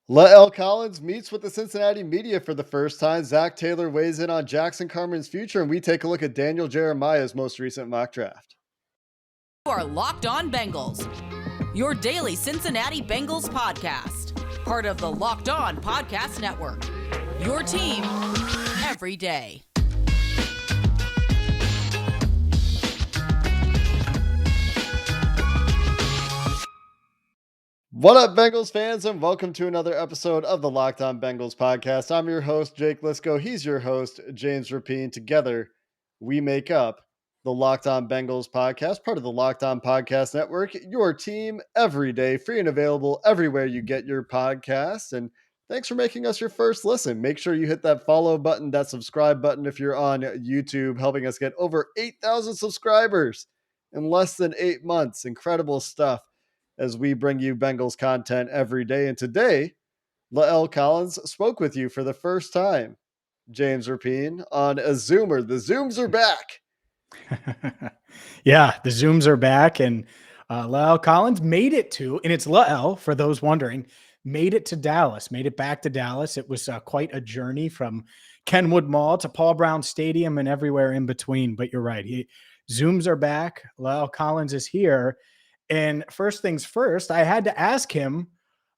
L. Collins meets with the Cincinnati media for the first time. Zach Taylor weighs in on Jackson Carman's future, and we take a look at Daniel Jeremiah's most recent mock draft. You are Locked On Bengals, your daily Cincinnati Bengals podcast, part of the Locked On Podcast Network, your team every day. What up, Bengals fans, and welcome to another episode of the Locked On Bengals podcast. I'm your host, Jake Liscow. He's your host, James Rapien. Together, we make up the Locked On Bengals podcast, part of the Locked On Podcast Network, your team every day, free and available everywhere you get your podcasts. And thanks for making us your first listen. Make sure you hit that follow button, that subscribe button if you're on YouTube, helping us get over 8,000 subscribers in less than 8 months. Incredible stuff as we bring you Bengals content every day. And today, L. Collins spoke with you for the first time, James Rapien, on a Zoomer. The Zooms are back. Yeah, the Zooms are back, and La'el Collins made it to, and it's La'el, for those wondering, made it to Dallas, made it back to Dallas. It was quite a journey from Kenwood Mall to Paul Brown Stadium and everywhere in between. But you're right, Zooms are back. La'el Collins is here. And first things first, I had to ask him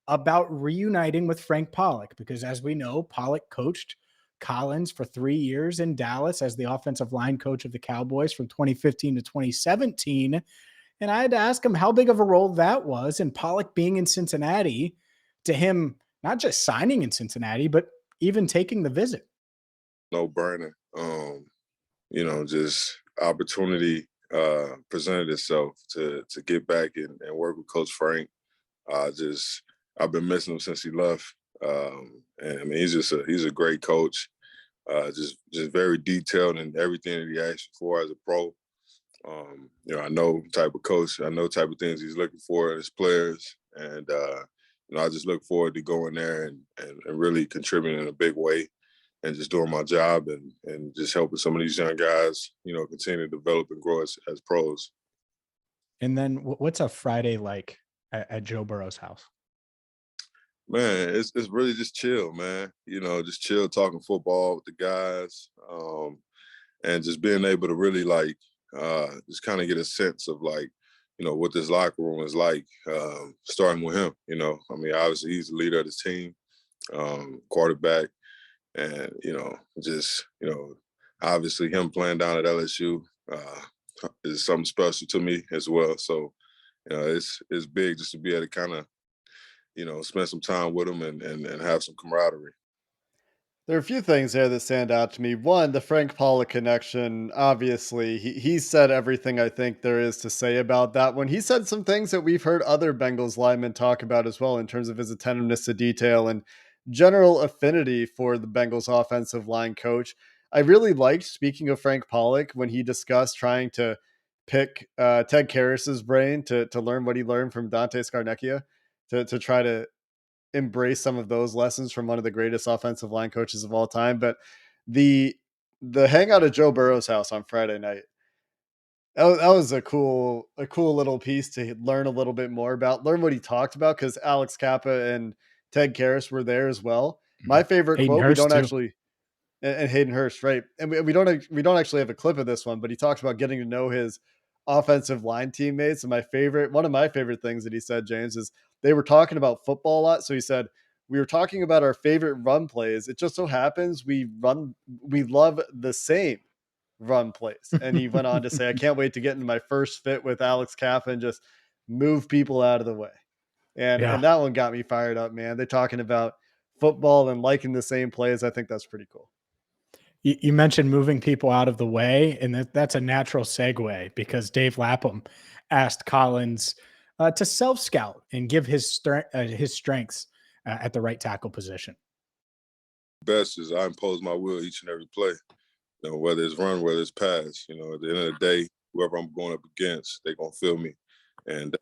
about reuniting with Frank Pollack, because as we know, Pollack coached Collins for 3 years in Dallas as the offensive line coach of the Cowboys from 2015 to 2017. And I had to ask him how big of a role that was, and Pollack being in Cincinnati, to him not just signing in Cincinnati, but even taking the visit. No brainer. Just opportunity presented itself to get back and work with Coach Frank. I've been missing him since he left. And I mean, he's a great coach. Just very detailed in everything that he asks for as a pro. I know type of coach, I know type of things he's looking for in his players, and I just look forward to going there and really contributing in a big way, and just doing my job and just helping some of these young guys, continue to develop and grow as pros. And then what's a Friday like at Joe Burrow's house? Man, it's really just chill, man. Just chill, talking football with the guys, and just being able to really just kind of get a sense of what this locker room is like, starting with him. I mean, obviously he's the leader of the team, quarterback, and obviously him playing down at LSU is something special to me as well. So it's big just to be able to kind of spend some time with him and have some camaraderie. There are a few things there that stand out to me. One, the Frank Pollack connection. Obviously, he said everything I think there is to say about that one. He said some things that we've heard other Bengals linemen talk about as well, in terms of his attentiveness to detail and general affinity for the Bengals offensive line coach. I really liked, speaking of Frank Pollack, when he discussed trying to pick Ted Karras's brain to learn what he learned from Dante Scarnecchia, to try to embrace some of those lessons from one of the greatest offensive line coaches of all time. But the hangout at Joe Burrow's house on Friday night, that was a cool little piece to learn a little bit more about, learn what he talked about, because Alex Cappa and Ted Karras were there as well. My favorite Hayden quote, Hurst we don't too. actually, and Hayden Hurst, right? And we don't actually have a clip of this one, but he talks about getting to know his offensive line teammates. And one of my favorite things that he said, James, is they were talking about football a lot. So he said, we were talking about our favorite run plays. It just so happens we love the same run plays. And he went on to say, I can't wait to get into my first fit with Alex Cappa and just move people out of the way. And that one got me fired up, man. They're talking about football and liking the same plays. I think that's pretty cool. You mentioned moving people out of the way, and that's a natural segue, because Dave Lapham asked Collins to self-scout and give his strengths at the right tackle position. Best is I impose my will each and every play, whether it's run, whether it's pass. At the end of the day, whoever I'm going up against, they're going to feel me. And,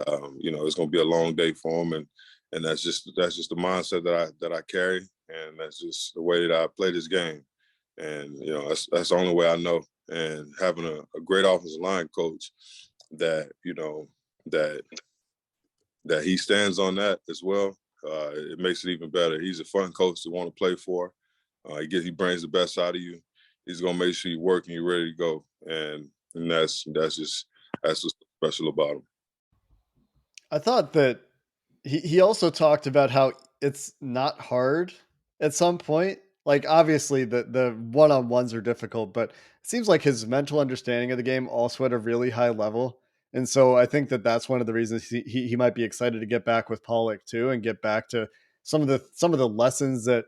it's going to be a long day for them. And that's just the mindset that I carry. And that's just the way that I play this game. And, that's the only way I know. And having a great offensive line coach that, that he stands on that as well. It makes it even better. He's a fun coach to want to play for. He brings the best out of you. He's gonna make sure you work and you're ready to go. And that's what's special about him. I thought that he also talked about how it's not hard at some point. Like obviously the one-on-ones are difficult, but it seems like his mental understanding of the game also at a really high level. And so I think that that's one of the reasons he might be excited to get back with Pollack too and get back to some of the lessons that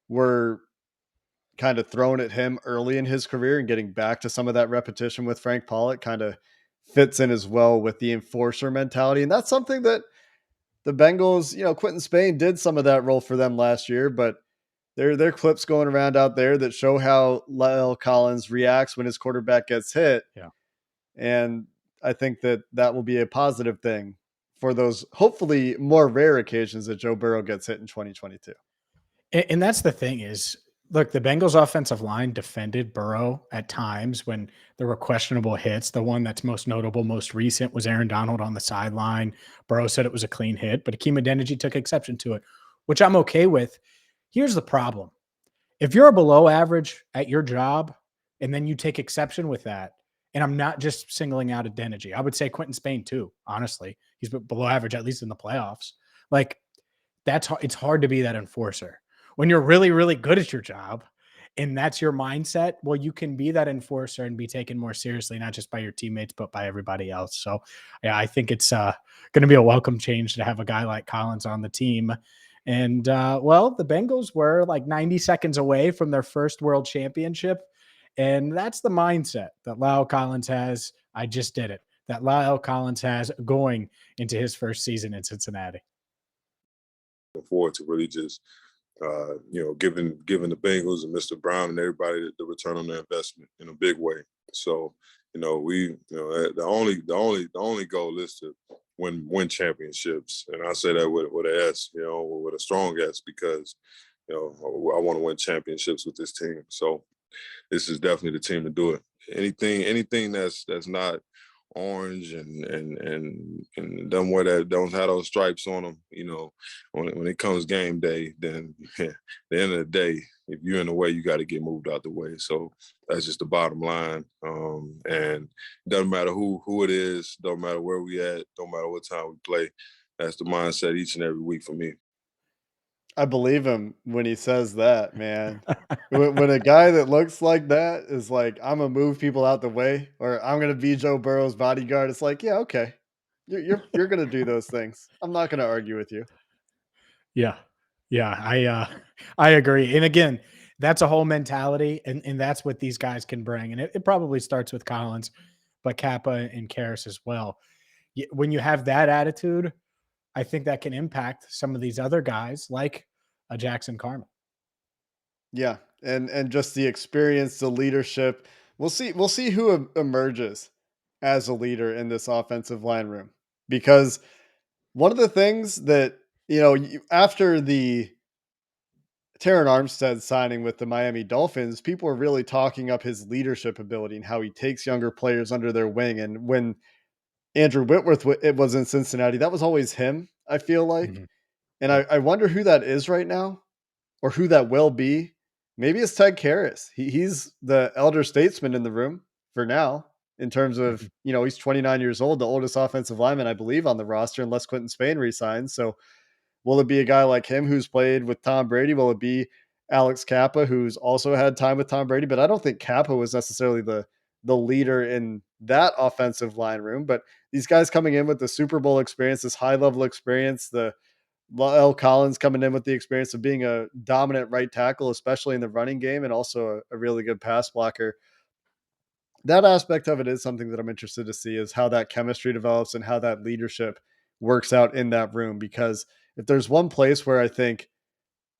were kind of thrown at him early in his career, and getting back to some of that repetition with Frank Pollack kind of fits in as well with the enforcer mentality. And that's something that the Bengals, Quentin Spain did some of that role for them last year, but there are clips going around out there that show how Lyle Collins reacts when his quarterback gets hit. Yeah. And I think that that will be a positive thing for those hopefully more rare occasions that Joe Burrow gets hit in 2022. And that's the thing is, look, the Bengals offensive line defended Burrow at times when there were questionable hits. The one that's most notable, most recent was Aaron Donald on the sideline. Burrow said it was a clean hit, but Akeem Adeniji took exception to it, which I'm okay with. Here's the problem. If you're a below average at your job and then you take exception with that, and I'm not just singling out Adeniji, I would say Quentin Spain too, honestly. He's below average, at least in the playoffs. Like, it's hard to be that enforcer. When you're really, really good at your job and that's your mindset, well, you can be that enforcer and be taken more seriously, not just by your teammates, but by everybody else. So yeah, I think it's going to be a welcome change to have a guy like Collins on the team. And well, the Bengals were like 90 seconds away from their first world championship. And that's the mindset that Lyle Collins has. I just did it. That Lyle Collins has going into his first season in Cincinnati. Looking forward to really just giving the Bengals and Mr. Brown and everybody the return on their investment in a big way. So, the only goal is to win championships, and I say that with an S, with a strong S, because I want to win championships with this team. So, this is definitely the team to do it. Anything that's not orange and don't wear that, don't have those stripes on them, when it comes game day, then at the end of the day, if you're in the way, you got to get moved out the way. So that's just the bottom line. And it doesn't matter who it is, don't matter where we at, don't matter what time we play. That's the mindset each and every week for me. I believe him when he says that, man. When a guy that looks like that is like, "I'm gonna move people out the way," or "I'm gonna be Joe Burrow's bodyguard," it's like, yeah, okay, you're gonna do those things. I'm not gonna argue with you. Yeah. Yeah. I agree. And again, that's a whole mentality, and that's what these guys can bring. And it probably starts with Collins, but Cappa and Karras as well. When you have that attitude, I think that can impact some of these other guys like a Jackson Carman. Yeah, and just the experience, the leadership. We'll see who emerges as a leader in this offensive line room, because one of the things that after the Terran Armstead signing with the Miami Dolphins, people were really talking up his leadership ability and how he takes younger players under their wing. And when Andrew Whitworth it was in Cincinnati, that was always him, I feel like. Mhm. And Yeah. I wonder who that is right now, or who that will be. Maybe it's Ted Karras. He's the elder statesman in the room for now, in terms of, Mhm. he's 29 years old, the oldest offensive lineman, I believe, on the roster, unless Quentin Spain resigns. So will it be a guy like him who's played with Tom Brady? Will it be Alex Cappa, who's also had time with Tom Brady? But I don't think Cappa was necessarily the leader in that offensive line room. But these guys coming in with the Super Bowl experience, this high level experience, the L. Collins coming in with the experience of being a dominant right tackle, especially in the running game, and also a really good pass blocker. That aspect of it is something that I'm interested to see, is how that chemistry develops and how that leadership works out in that room. Because if there's one place where I think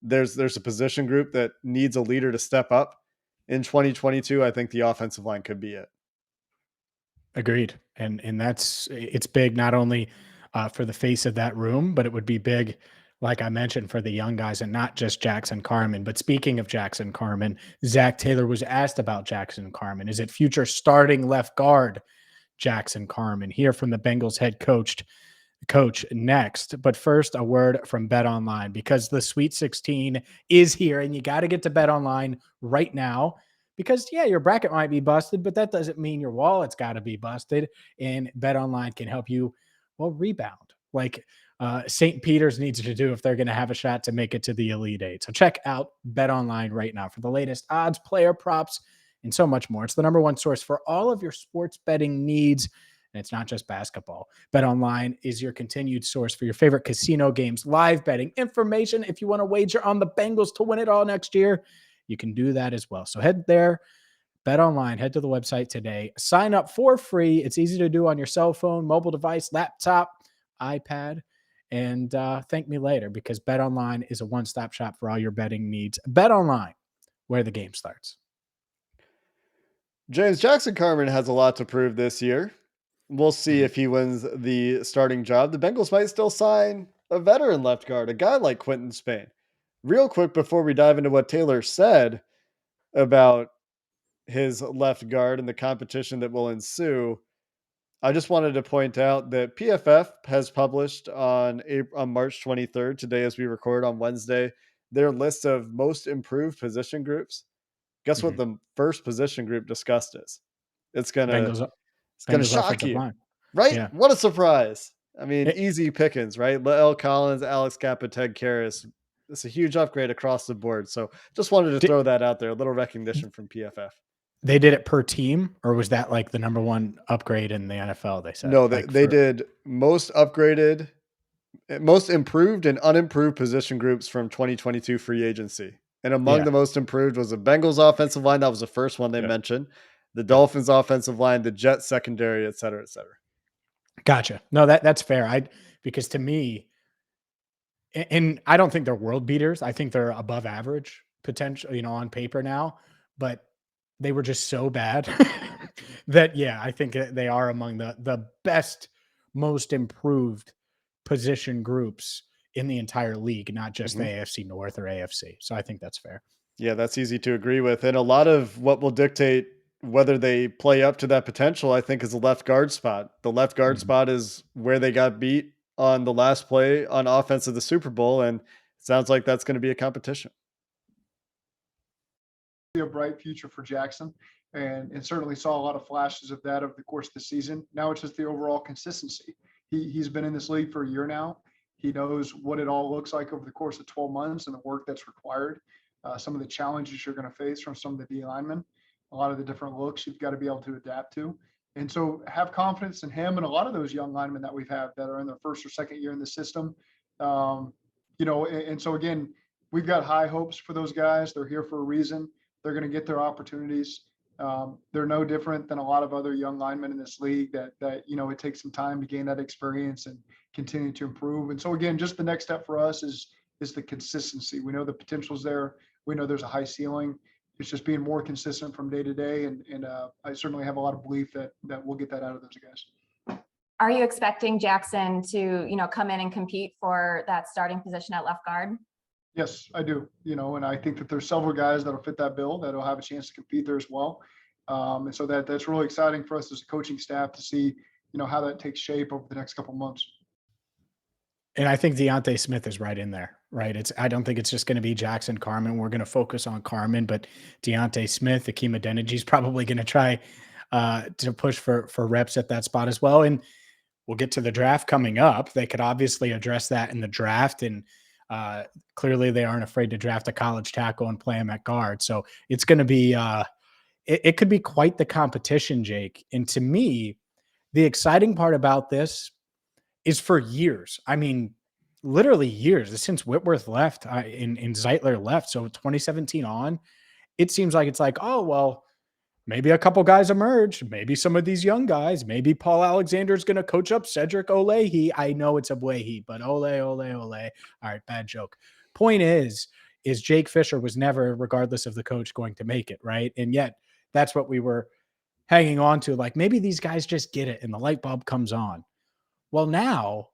there's a position group that needs a leader to step up in 2022, I think the offensive line could be it. Agreed. And it's big not only for the face of that room, but it would be big, like I mentioned, for the young guys, and not just Jackson Carman. But speaking of Jackson Carman, Zach Taylor was asked about Jackson Carman. Is it future starting left guard Jackson Carman? Here from the Bengals head coach coach next. But first, a word from BetOnline, because the Sweet 16 is here and you got to get to BetOnline right now. Because, yeah, your bracket might be busted, but that doesn't mean your wallet's got to be busted. And BetOnline can help you, well, rebound like St. Peter's needs to do if they're going to have a shot to make it to the Elite Eight. So check out BetOnline right now for the latest odds, player props, and so much more. It's the number one source for all of your sports betting needs. And it's not just basketball. BetOnline is your continued source for your favorite casino games, live betting information. If you want to wager on the Bengals to win it all next year, you can do that as well. So head there, BetOnline, head to the website today. Sign up for free. It's easy to do on your cell phone, mobile device, laptop, iPad, and thank me later, because BetOnline is a one-stop shop for all your betting needs. BetOnline, where the game starts. James, Jackson Carman has a lot to prove this year. We'll see if he wins the starting job. The Bengals might still sign a veteran left guard, a guy like Quentin Spain. Real quick, before we dive into what Taylor said about his left guard and the competition that will ensue, I just wanted to point out that PFF has published on March 23rd, today as we record on Wednesday, their list of most improved position groups. Guess what the first position group discussed is? It's gonna Bengals shock offensive you, line. right? Yeah. What a surprise! I mean, It- easy pickings, right? L. Collins, Alex Cappa, Ted Karras. It's a huge upgrade across the board. So just wanted to throw that out there. A little recognition from PFF. They did it per team, or was that like the number one upgrade in the NFL? They said No, like they did most upgraded, most improved and unimproved position groups from 2022 free agency. And among the most improved was the Bengals offensive line. That was the first one they mentioned. The Dolphins offensive line, the Jets secondary, et cetera, et cetera. Gotcha. No, that's fair. Because to me, and I don't think they're world beaters. I think they're above average potential, on paper now, but they were just so bad that, I think they are among the best, most improved position groups in the entire league, not just the AFC North or AFC. So I think that's fair. Yeah, that's easy to agree with. And a lot of what will dictate whether they play up to that potential, I think, is the left guard spot. The left guard spot is where they got beat on the last play on offense of the Super Bowl. And it sounds like that's going to be a competition. A bright future for Jackson, and certainly saw a lot of flashes of that over the course of the season. Now it's just the overall consistency. He's been in this league for a year now. He knows what it all looks like over the course of 12 months and the work that's required. Some of the challenges you're going to face from some of the D linemen, a lot of the different looks you've got to be able to adapt to. And so have confidence in him and a lot of those young linemen that we've had that are in their first or second year in the system. And so again, we've got high hopes for those guys. They're here for a reason. They're going to get their opportunities. They're no different than a lot of other young linemen in this league that it takes some time to gain that experience and continue to improve. And so again, just the next step for us is the consistency. We know the potential's there. We know there's a high ceiling. It's just being more consistent from day to day. And I certainly have a lot of belief that we'll get that out of those guys. Are you expecting Jackson to, come in and compete for that starting position at left guard? Yes, I do. And I think that there's several guys that'll fit that bill that'll have a chance to compete there as well. And so that's really exciting for us as a coaching staff to see, how that takes shape over the next couple of months. And I think Deontay Smith is right in there, right? I don't think it's just going to be Jackson Carman. We're going to focus on Carman, but Deontay Smith, Akeem Adeniji is probably going to try to push for reps at that spot as well. And we'll get to the draft coming up. They could obviously address that in the draft, and clearly they aren't afraid to draft a college tackle and play him at guard. So it's going to be it could be quite the competition, Jake. And to me, the exciting part about this is for years. I mean, literally years since Whitworth left and Zeitler left. So 2017 on, it seems like it's like, oh, well, maybe a couple guys emerge. Maybe some of these young guys, maybe Paul Alexander is going to coach up Cedric Olehi. I know it's Olehi, but Ole. All right, bad joke. Point is Jake Fisher was never, regardless of the coach, going to make it, right? And yet that's what we were hanging on to. Like, maybe these guys just get it and the light bulb comes on. Well, now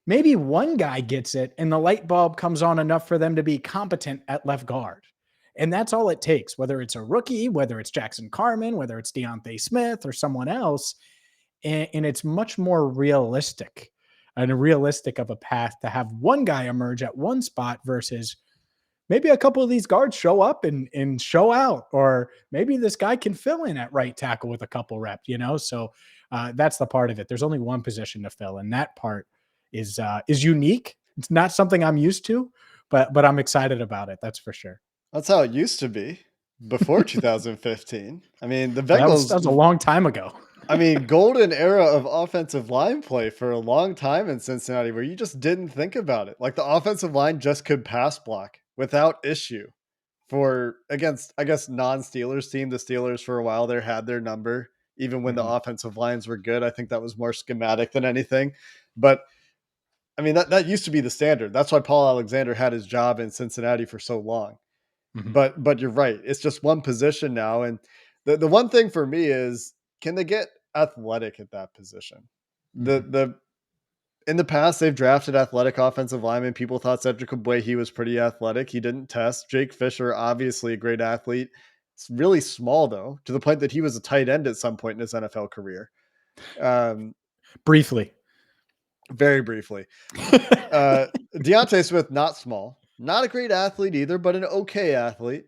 maybe one guy gets it and the light bulb comes on enough for them to be competent at left guard. And that's all it takes, whether it's a rookie, whether it's Jackson Carman, whether it's Deontay Smith or someone else. And it's much more realistic and realistic of a path to have one guy emerge at one spot versus maybe a couple of these guards show up and show out, or maybe this guy can fill in at right tackle with a couple reps, So that's the part of it. There's only one position to fill, and that part is unique. It's not something I'm used to, but I'm excited about it. That's for sure. That's how it used to be before 2015. I mean, the Well, that was a Bengals, long time ago. I mean, golden era of offensive line play for a long time in Cincinnati where you just didn't think about it. Like the offensive line just could pass block without issue for against, I guess, non-Steelers team. The Steelers for a while there had their number, even when the Mhm. offensive lines were good. I think that was more schematic than anything. But I mean, that used to be the standard. That's why Paul Alexander had his job in Cincinnati for so long. Mhm. But you're right. It's just one position now. And the one thing for me is, can they get athletic at that position? Mhm. The In the past, they've drafted athletic offensive linemen. People thought Cedric Ogbuehi, he was pretty athletic. He didn't test. Jake Fisher, obviously a great athlete. It's really small though, to the point that he was a tight end at some point in his NFL career. Um, Briefly. Very briefly. Uh, Deontay Smith, not small, not a great athlete either, but an okay athlete.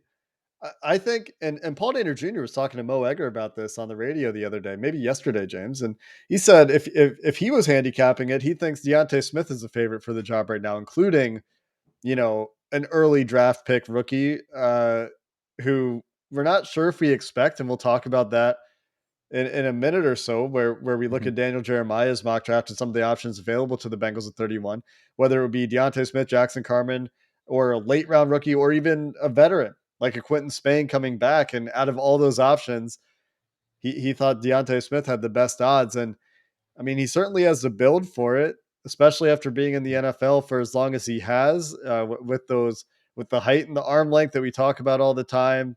I think, and Paul Dehner Jr. was talking to Mo Egger about this on the radio the other day, maybe yesterday, James, and he said if he was handicapping it, he thinks Deontay Smith is the favorite for the job right now, including an early draft pick rookie who we're not sure if we expect, and we'll talk about that in a minute or so, where we look Mhm. at Daniel Jeremiah's mock draft and some of the options available to the Bengals at 31, whether it would be Deontay Smith, Jackson Carman, or a late round rookie, or even a veteran like a Quentin Spain coming back. And out of all those options, he thought Deontay Smith had the best odds. And I mean, he certainly has the build for it, especially after being in the NFL for as long as he has, with the height and the arm length that we talk about all the time.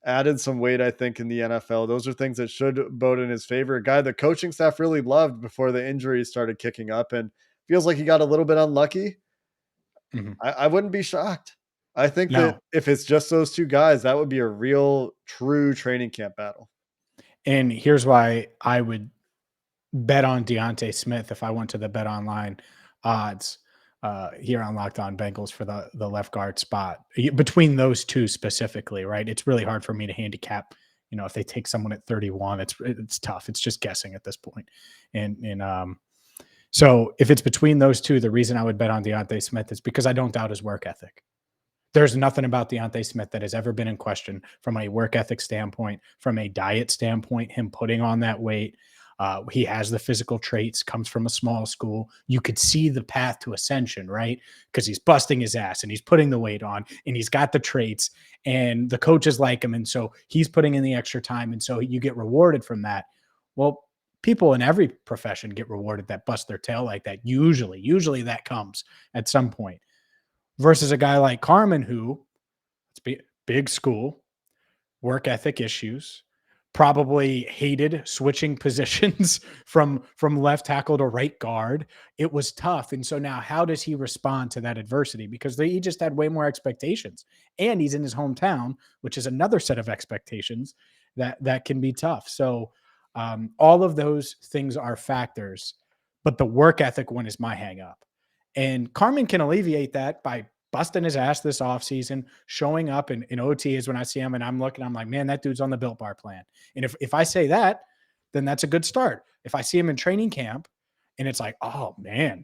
Added some weight, I think, in the NFL. Those are things that should bode in his favor. A guy the coaching staff really loved before the injuries started kicking up, and feels like he got a little bit unlucky. Mhm. I wouldn't be shocked. I think that No. if it's just those two guys, that would be a real, true training camp battle. And here's why I would bet on Deontay Smith if I went to the BetOnline odds here on Locked On Bengals for the left guard spot. Between those two specifically, right? It's really hard for me to handicap. If they take someone at 31, it's tough. It's just guessing at this point. And so if it's between those two, the reason I would bet on Deontay Smith is because I don't doubt his work ethic. There's nothing about Deontay Smith that has ever been in question from a work ethic standpoint, from a diet standpoint, him putting on that weight. He has the physical traits, comes from a small school. You could see the path to ascension, right? Because he's busting his ass and he's putting the weight on and he's got the traits and the coaches like him. And so he's putting in the extra time. And so you get rewarded from that. Well, people in every profession get rewarded that bust their tail like that. Usually that comes at some point versus a guy like Carman, who it's big school, work ethic issues, probably hated switching positions from left tackle to right guard. It was tough. And so now how does he respond to that adversity? Because he just had way more expectations. And he's in his hometown, which is another set of expectations that can be tough. So all of those things are factors, but the work ethic one is my hang up. And Carman can alleviate that by busting his ass this offseason, showing up in OTs when I see him and I'm looking, I'm like, man, that dude's on the Built Bar plan. And if I say that, then that's a good start. If I see him in training camp and it's like, oh man,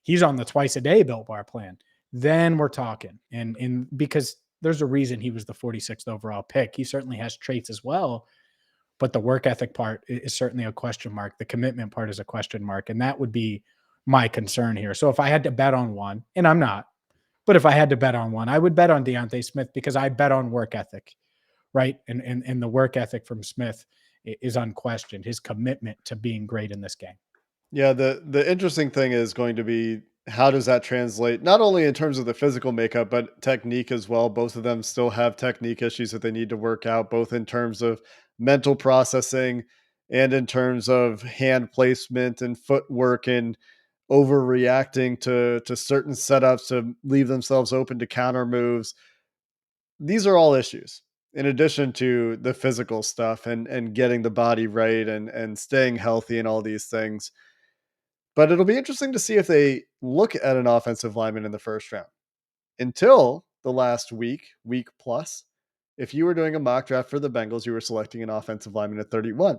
he's on the twice a day Built Bar plan, then we're talking. And because there's a reason he was the 46th overall pick. He certainly has traits as well, but the work ethic part is certainly a question mark. The commitment part is a question mark. And that would be my concern here. So if I had to bet on one, and I'm not, but if I had to bet on one, I would bet on Deontay Smith because I bet on work ethic, right? And the work ethic from Smith is unquestioned. His commitment to being great in this game. Yeah, the interesting thing is going to be, how does that translate not only in terms of the physical makeup but technique as well. Both of them still have technique issues that they need to work out, both in terms of mental processing and in terms of hand placement and footwork and overreacting to certain setups to leave themselves open to counter moves. These are all issues in addition to the physical stuff and getting the body right and staying healthy and all these things. But it'll be interesting to see if they look at an offensive lineman in the first round. Until the last week plus, if you were doing a mock draft for the Bengals, you were selecting an offensive lineman at 31.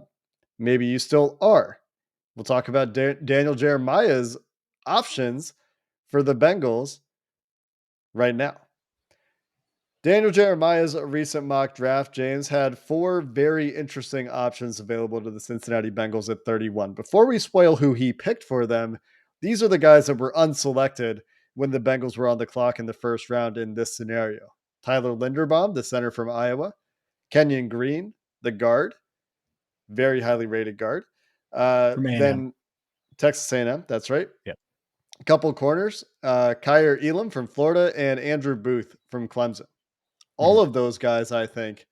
Maybe you still are. We'll talk about Daniel Jeremiah's options for the Bengals right now. Daniel Jeremiah's recent mock draft, James, had 4 very interesting options available to the Cincinnati Bengals at 31. Before we spoil who he picked for them, these are the guys that were unselected when the Bengals were on the clock in the first round in this scenario. Tyler Linderbaum, the center from Iowa. Kenyon Green, the guard, very highly rated guard. From A&M. Then Texas A&M, that's right. Yep. A couple corners, Kyer Elam from Florida and Andrew Booth from Clemson. All of those guys, I think,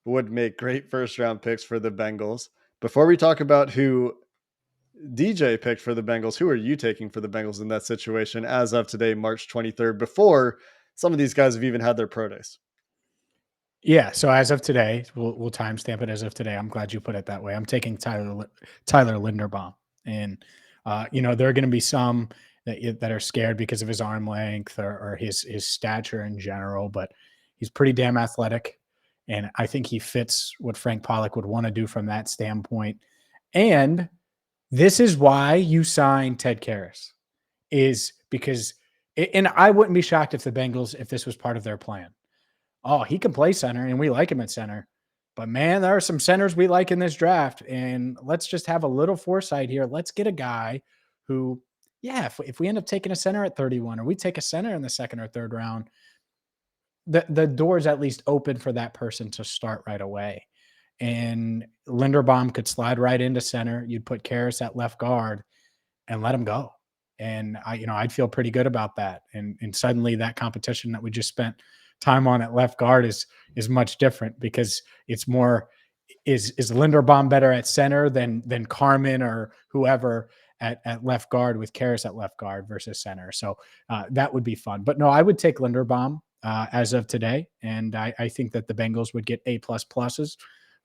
would make great first round picks for the Bengals. Before we talk about who DJ picked for the Bengals, who are you taking for the Bengals in that situation as of today, March 23rd, before some of these guys have even had their pro days? Yeah. So as of today, we'll timestamp it as of today. I'm glad you put it that way. I'm taking Tyler Linderbaum, and there are going to be some that are scared because of his arm length or his stature in general, but he's pretty damn athletic, and I think he fits what Frank Pollack would want to do from that standpoint. And this is why you signed Ted Karras, is because, and I wouldn't be shocked if the Bengals, if this was part of their plan. Oh, he can play center and we like him at center. But man, there are some centers we like in this draft. And let's just have a little foresight here. Let's get a guy who, yeah, if we end up taking a center at 31 or we take a center in the second or third round, the door's at least open for that person to start right away. And Linderbaum could slide right into center. You'd put Karras at left guard and let him go. And I'd feel pretty good about that. And suddenly that competition that we just spent time on at left guard is much different, because it's more, is Linderbaum better at center than Carman or whoever at left guard, with Karras at left guard versus center. So that would be fun. But no, I would take Linderbaum as of today. And I think that the Bengals would get A++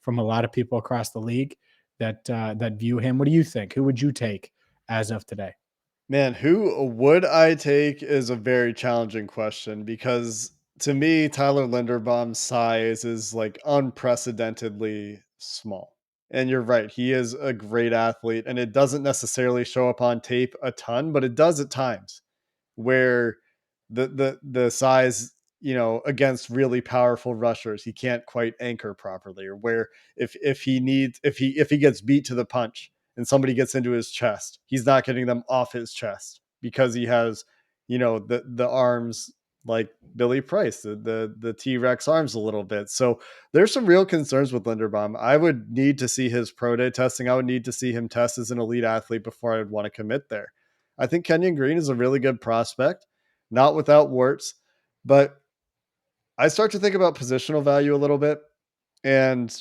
from a lot of people across the league that view him. What do you think? Who would you take as of today? Man, who would I take is a very challenging question, because to me, Tyler Linderbaum's size is like unprecedentedly small. And you're right, he is a great athlete, and it doesn't necessarily show up on tape a ton, but it does at times, where the size, against really powerful rushers, he can't quite anchor properly, or where if he gets beat to the punch and somebody gets into his chest, he's not getting them off his chest because he has, the arms like Billy Price, the T-Rex arms a little bit. So there's some real concerns with Linderbaum. I would need to see his pro day testing. I would need to see him test as an elite athlete before I would want to commit there. I think Kenyon Green is a really good prospect, not without warts, but I start to think about positional value a little bit, and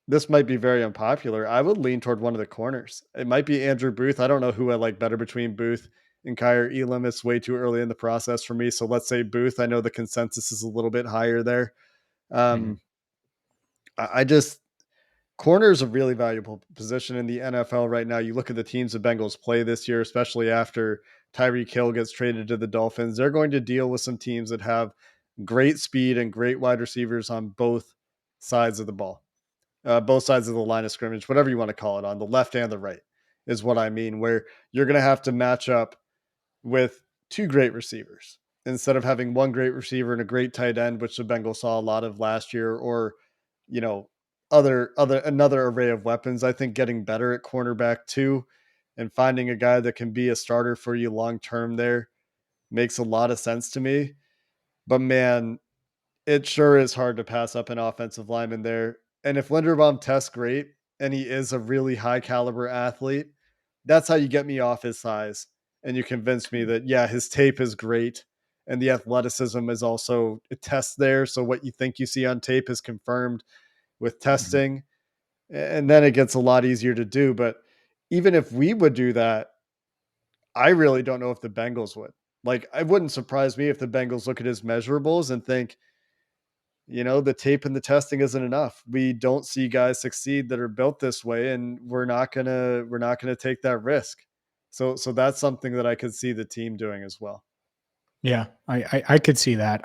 this might be very unpopular. I would lean toward one of the corners. It might be Andrew Booth. I don't know who I like better between Booth and Kyer Elam. It's way too early in the process for me. So let's say Booth. I know the consensus is a little bit higher there. Mhm. I just, corner is a really valuable position in the NFL right now. You look at the teams the Bengals play this year, especially after Tyreek Hill gets traded to the Dolphins. They're going to deal with some teams that have great speed and great wide receivers on both sides of the ball, both sides of the line of scrimmage, whatever you want to call it, on the left and the right, is what I mean, where you're going to have to match up with 2 great receivers instead of having 1 great receiver and a great tight end, which the Bengals saw a lot of last year, or, you know, another array of weapons. I think getting better at cornerback too, and finding a guy that can be a starter for you long term there, makes a lot of sense to me. But man, it sure is hard to pass up an offensive lineman there. And if Linderbaum tests great and he is a really high caliber athlete, that's how you get me off his size. And you convince me that, yeah, his tape is great and the athleticism is also a test there. So what you think you see on tape is confirmed with Mhm. testing. And then it gets a lot easier to do. But even if we would do that, I really don't know if the Bengals would. Like, it wouldn't surprise me if the Bengals look at his measurables and think, the tape and the testing isn't enough. We don't see guys succeed that are built this way, and we're not gonna take that risk. So that's something that I could see the team doing as well. Yeah, I could see that.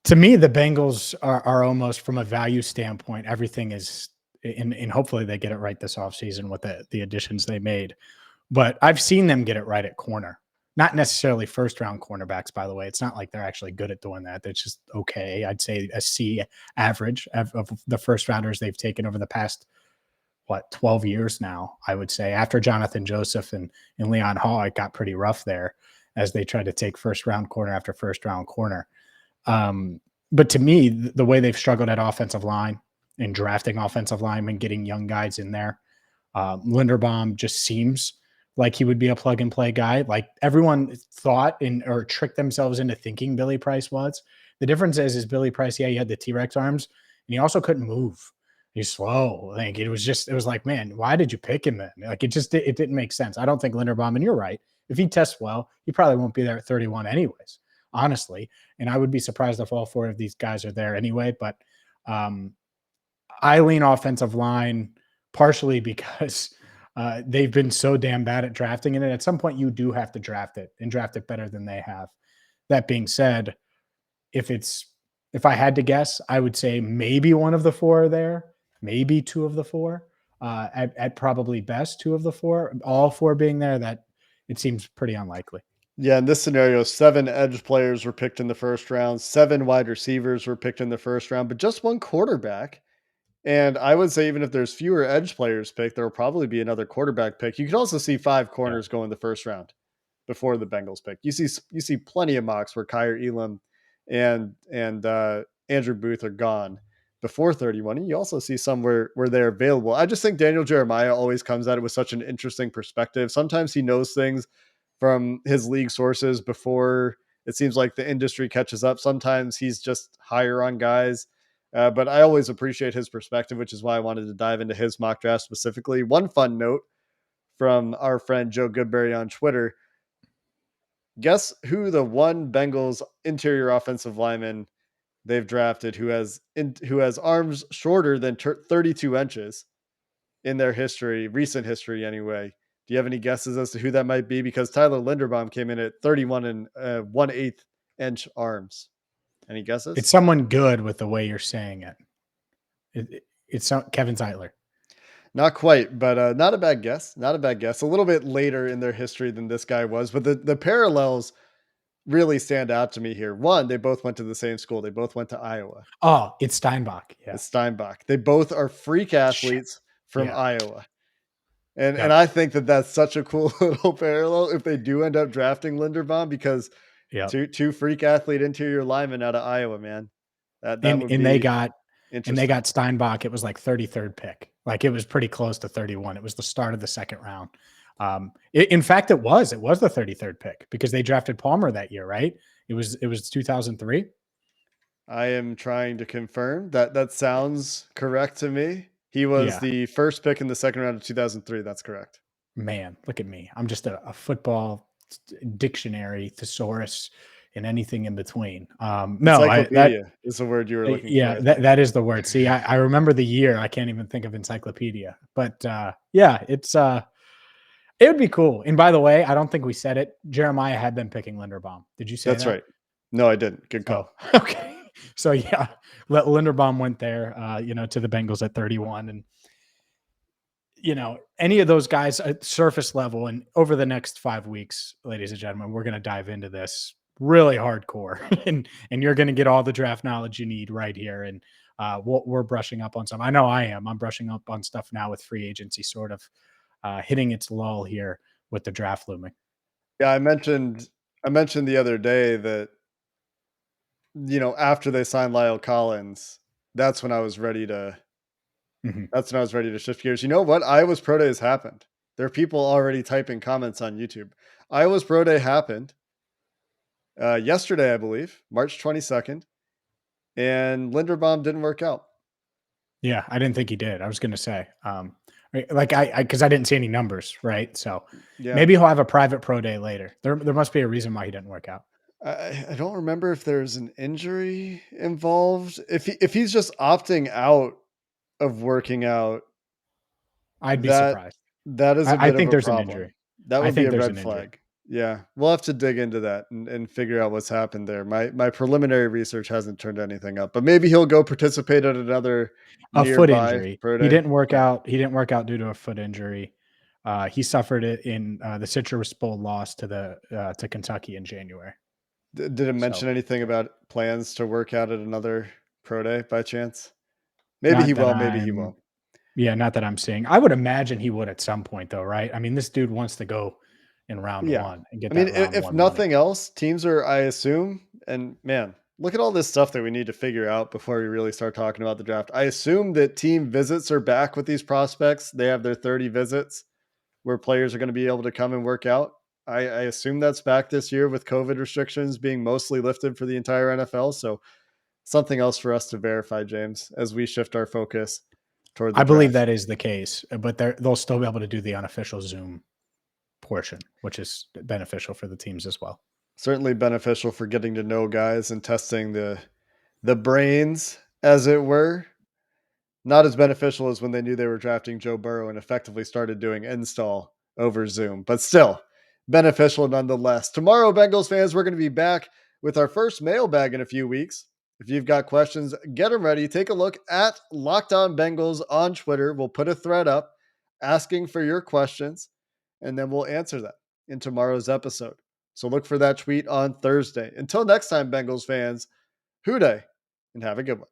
To me, the Bengals are almost from a value standpoint, everything is and hopefully they get it right this offseason with the additions they made. But I've seen them get it right at corner. Not necessarily first round cornerbacks, by the way. It's not like they're actually good at doing that. It's just okay. I'd say a C average of the first rounders they've taken over the past 12 years now, I would say. After Jonathan Joseph and Leon Hall, it got pretty rough there as they tried to take first round corner after first round corner. But to me, the way they've struggled at offensive line and drafting offensive linemen, getting young guys in there, Linderbaum just seems like he would be a plug and play guy. Like everyone thought or tricked themselves into thinking Billy Price was. The difference is Billy Price, yeah, he had the T-Rex arms and he also couldn't move. He's slow. Like it was like, man, why did you pick him then? Like it didn't make sense. I don't think Linderbaum, and you're right. If he tests well, he probably won't be there at 31 anyways, honestly. And I would be surprised if all four of these guys are there anyway. But I lean offensive line partially because they've been so damn bad at drafting it. And at some point, you do have to draft it and draft it better than they have. That being said, if I had to guess, I would say maybe one of the four are there, maybe two of the four, at probably best two of the four, all four being there. That it seems pretty unlikely. Yeah, in this scenario, 7 edge players were picked in the first round, 7 wide receivers were picked in the first round, but just one quarterback. And I would say even if there's fewer edge players picked, there will probably be another quarterback pick. You could also see 5 Yeah. corners go in the first round before the Bengals pick. You see plenty of mocks where Kyer Elam and Andrew Booth are gone before 31. And you also see some where they're available. I just think Daniel Jeremiah always comes at it with such an interesting perspective. Sometimes he knows things from his league sources before it seems like the industry catches up. Sometimes he's just higher on guys. But I always appreciate his perspective, which is why I wanted to dive into his mock draft specifically. One fun note from our friend Joe Goodberry on Twitter. Guess who the one Bengals interior offensive lineman they've drafted who has arms shorter than 32 inches in their history, recent history anyway. Do you have any guesses as to who that might be? Because Tyler Linderbaum came in at 31 and 1/8 inch arms. Any guesses? It's someone good with the way you're saying it. It's Kevin Zeitler. Not quite, but not a bad guess. Not a bad guess. A little bit later in their history than this guy was, but the parallels really stand out to me here. One, they both went to the same school. They both went to Iowa. Oh, it's Steinbach. Yeah. It's Steinbach. They both are freak athletes from Yeah. Iowa. And Yep. I think that that's such a cool little parallel if they do end up drafting Linderbaum, because Yep. two freak athlete interior linemen out of Iowa, man. That would And be they got interesting. Steinbach. It was like 33rd pick. Like it was pretty close to 31. It was the start of the second round. In fact, it was the 33rd pick because they drafted Palmer that year, right? It was 2003. I am trying to confirm that sounds correct to me. He was Yeah. the first pick in the second round of 2003. That's correct. Man, look at me. I'm just a football dictionary thesaurus and anything in between. No, Encyclopedia is the word you were looking yeah, for. that is the word. See, I remember the year. I can't even think of encyclopedia, but yeah, it would be cool. And by the way, I don't think we said it. Jeremiah had them picking Linderbaum. Did you say That's that? right. No, I didn't. Good call. Oh, okay. So yeah, Linderbaum went there, to the Bengals at 31, and any of those guys at surface level. And over the next 5 weeks, ladies and gentlemen, we're going to dive into this really hardcore, and you're going to get all the draft knowledge you need right here. And we're brushing up on some. I know I am. I'm brushing up on stuff now with free agency sort of hitting its lull here with the draft looming. Yeah, I mentioned the other day that after they signed Lyle Collins, that's when I was ready to Mhm. shift gears. You know what? Iowa's Pro Day has happened. There are people already typing comments on YouTube. Iowa's Pro Day happened yesterday, I believe, March 22nd, and Linderbaum didn't work out. Yeah, I didn't think he did. I was going to say, because I didn't see any numbers, right? So Yeah. maybe he'll have a private pro day later. There must be a reason why he didn't work out. I don't remember if there's an injury involved. If he's just opting out of working out, I'd be that surprised. That is a I bit of think a there's an problem. injury. That I would be think a there's red an injury. flag. Yeah, we'll have to dig into that and figure out what's happened there. My preliminary research hasn't turned anything up, but maybe he'll go participate at another A foot nearby injury. pro He day. didn't work Yeah. out. He didn't work out due to a foot injury. He suffered it in the Citrus Bowl loss to Kentucky in January. Did it So mention anything about plans to work out at another pro day by chance? Maybe he not that will, maybe he I'm won't. yeah, not that I'm seeing. I would imagine he would at some point though, right? I mean, this dude wants to go in round Yeah. one and get I mean, that round if one money. nothing else, teams are, I assume, and man, look at all this stuff that we need to figure out before we really start talking about the draft. I assume that team visits are back with these prospects. They have their 30 visits where players are going to be able to come and work out. I assume that's back this year with COVID restrictions being mostly lifted for the entire NFL. So something else for us to verify, James, as we shift our focus toward the I believe draft. that is the case, but they'll still be able to do the unofficial Zoom portion, which is beneficial for the teams as well. Certainly beneficial for getting to know guys and testing the brains, as it were. Not as beneficial as when they knew they were drafting Joe Burrow and effectively started doing install over Zoom, but still beneficial nonetheless. Tomorrow, Bengals fans, we're going to be back with our first mailbag in a few weeks. If you've got questions, get them ready. Take a look at Locked On Bengals on Twitter. We'll put a thread up asking for your questions, and then we'll answer them in tomorrow's episode. So look for that tweet on Thursday. Until next time, Bengals fans, hoo day and have a good one.